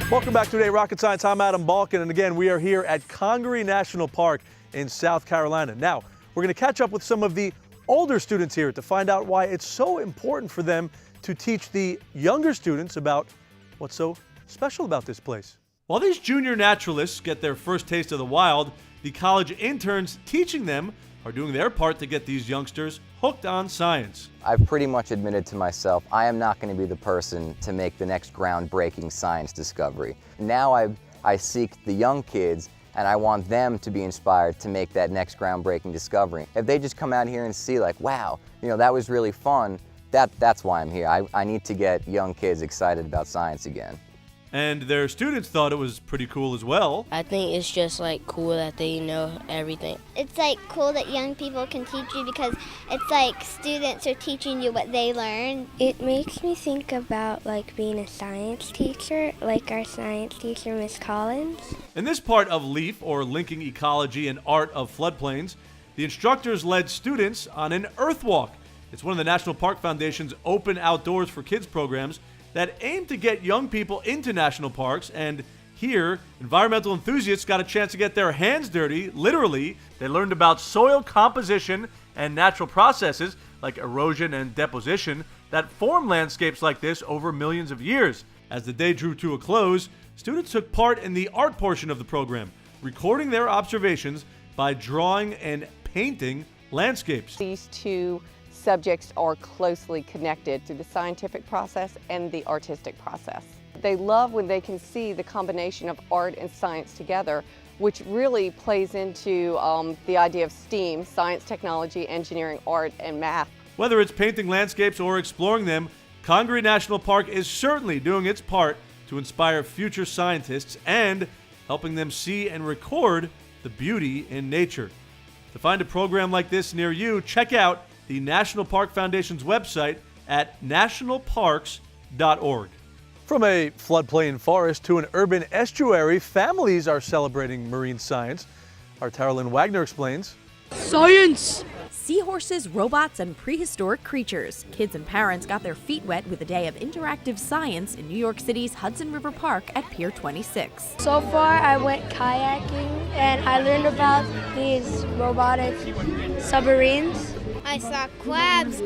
Welcome back to Today Rocket Science. I'm Adam Balkin, and again, we are here at Congaree National Park in South Carolina. Now, we're going to catch up with some of the older students here to find out why it's so important for them to teach the younger students about what's so special about this place. While these junior naturalists get their first taste of the wild, the college interns teaching them are doing their part to get these youngsters hooked on science. I've pretty much admitted to myself, I am not going to be the person to make the next groundbreaking science discovery. Now I seek the young kids, and I want them to be inspired to make that next groundbreaking discovery. If they just come out here and see like, wow, that was really fun, that's why I'm here. I need to get young kids excited about science again. And their students thought it was pretty cool as well. I think it's just like cool that they know everything. It's like cool that young people can teach you because it's like students are teaching you what they learn. It makes me think about like being a science teacher, like our science teacher, Miss Collins. In this part of LEAF, or Linking Ecology and Art of Floodplains, the instructors led students on an Earth Walk. It's one of the National Park Foundation's Open Outdoors for Kids programs that aim to get young people into national parks, and here, environmental enthusiasts got a chance to get their hands dirty, literally. They learned about soil composition and natural processes like erosion and deposition that form landscapes like this over millions of years. As the day drew to a close, students took part in the art portion of the program, recording their observations by drawing and painting landscapes. These two subjects are closely connected through the scientific process and the artistic process. They love when they can see the combination of art and science together, which really plays into the idea of STEAM, science, technology, engineering, art, and math. Whether it's painting landscapes or exploring them, Congaree National Park is certainly doing its part to inspire future scientists and helping them see and record the beauty in nature. To find a program like this near you, check out the National Park Foundation's website at nationalparks.org. From a floodplain forest to an urban estuary, families are celebrating marine science. Our Tara Lynn Wagner explains. Science! Seahorses, robots, and prehistoric creatures. Kids and parents got their feet wet with a day of interactive science in New York City's Hudson River Park at Pier 26. So far, I went kayaking and I learned about these robotic submarines. I saw clams.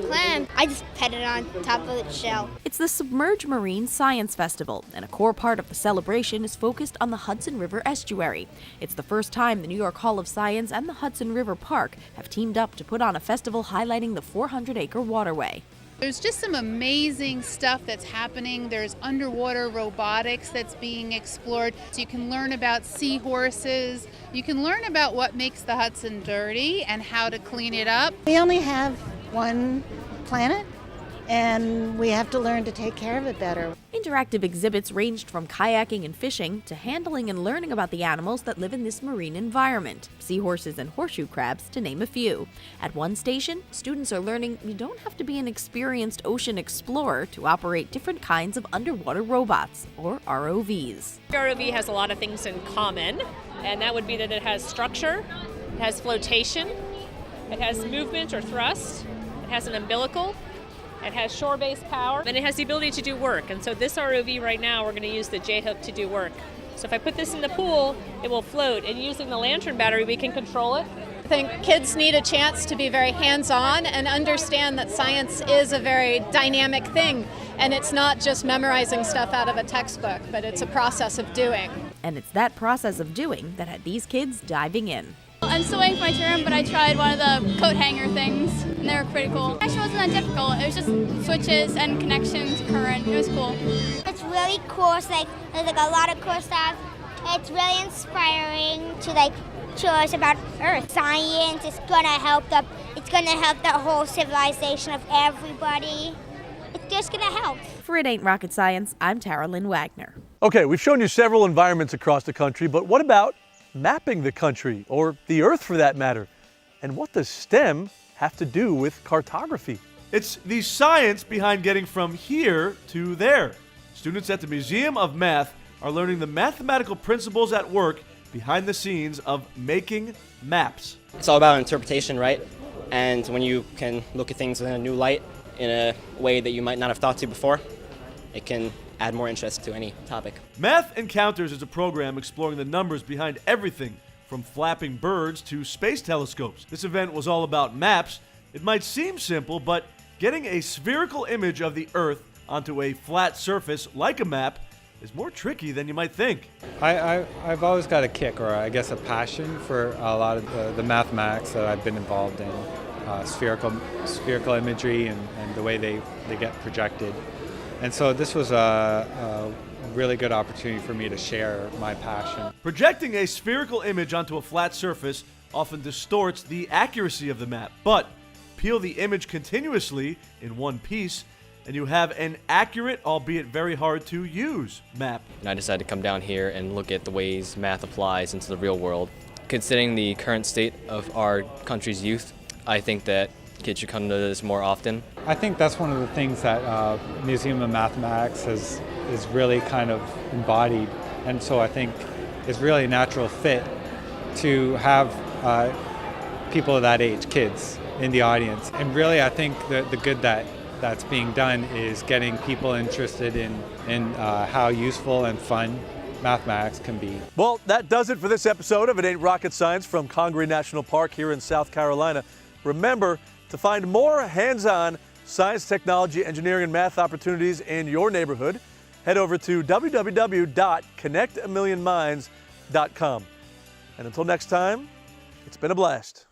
I just petted on top of the shell. It's the Submerged Marine Science Festival, and a core part of the celebration is focused on the Hudson River estuary. It's the first time the New York Hall of Science and the Hudson River Park have teamed up to put on a festival highlighting the 400-acre waterway. There's just some amazing stuff that's happening. There's underwater robotics that's being explored. So you can learn about seahorses. You can learn about what makes the Hudson dirty and how to clean it up. We only have one planet, and we have to learn to take care of it better. Interactive exhibits ranged from kayaking and fishing to handling and learning about the animals that live in this marine environment, seahorses and horseshoe crabs, to name a few. At one station, students are learning you don't have to be an experienced ocean explorer to operate different kinds of underwater robots, or ROVs. ROV has a lot of things in common, and that would be that it has structure, it has flotation, it has movement or thrust, it has an umbilical, it has shore-based power, and it has the ability to do work. And so this ROV right now, we're going to use the J-hook to do work. So if I put this in the pool, it will float. And using the lantern battery, we can control it. I think kids need a chance to be very hands-on and understand that science is a very dynamic thing. And it's not just memorizing stuff out of a textbook, but it's a process of doing. And it's that process of doing that had these kids diving in. I'm still waiting for my turn, but I tried one of the coat hanger things, and they were pretty cool. Actually, it wasn't that difficult. It was just switches and connections, current. It was cool. It's really cool. It's there's a lot of cool stuff. It's really inspiring to show us about Earth. Science is gonna help the whole civilization of everybody. It's just gonna help. For It Ain't Rocket Science, I'm Tara Lynn Wagner. Okay, we've shown you several environments across the country, but what about mapping the country, or the Earth for that matter? And what does STEM have to do with cartography? It's the science behind getting from here to there. Students at the Museum of Math are learning the mathematical principles at work behind the scenes of making maps. It's all about interpretation, right? And when you can look at things in a new light, in a way that you might not have thought to before. It can add more interest to any topic. Math Encounters is a program exploring the numbers behind everything from flapping birds to space telescopes. This event was all about maps. It might seem simple, but getting a spherical image of the Earth onto a flat surface like a map is more tricky than you might think. I've always got a kick, or I guess a passion, for a lot of the mathematics that I've been involved in, spherical imagery and the way they get projected. And so this was a really good opportunity for me to share my passion. Projecting a spherical image onto a flat surface often distorts the accuracy of the map, but peel the image continuously in one piece and you have an accurate, albeit very hard to use, map. And I decided to come down here and look at the ways math applies into the real world. Considering the current state of our country's youth, I think that kids should come to this more often. I think that's one of the things that Museum of Mathematics is really kind of embodied, and so I think it's really a natural fit to have people of that age, kids, in the audience. And really I think the good that's being done is getting people interested in how useful and fun mathematics can be. Well, that does it for this episode of It Ain't Rocket Science from Congaree National Park here in South Carolina. Remember, to find more hands-on science, technology, engineering, and math opportunities in your neighborhood, head over to www.connectamillionminds.com. And until next time, it's been a blast.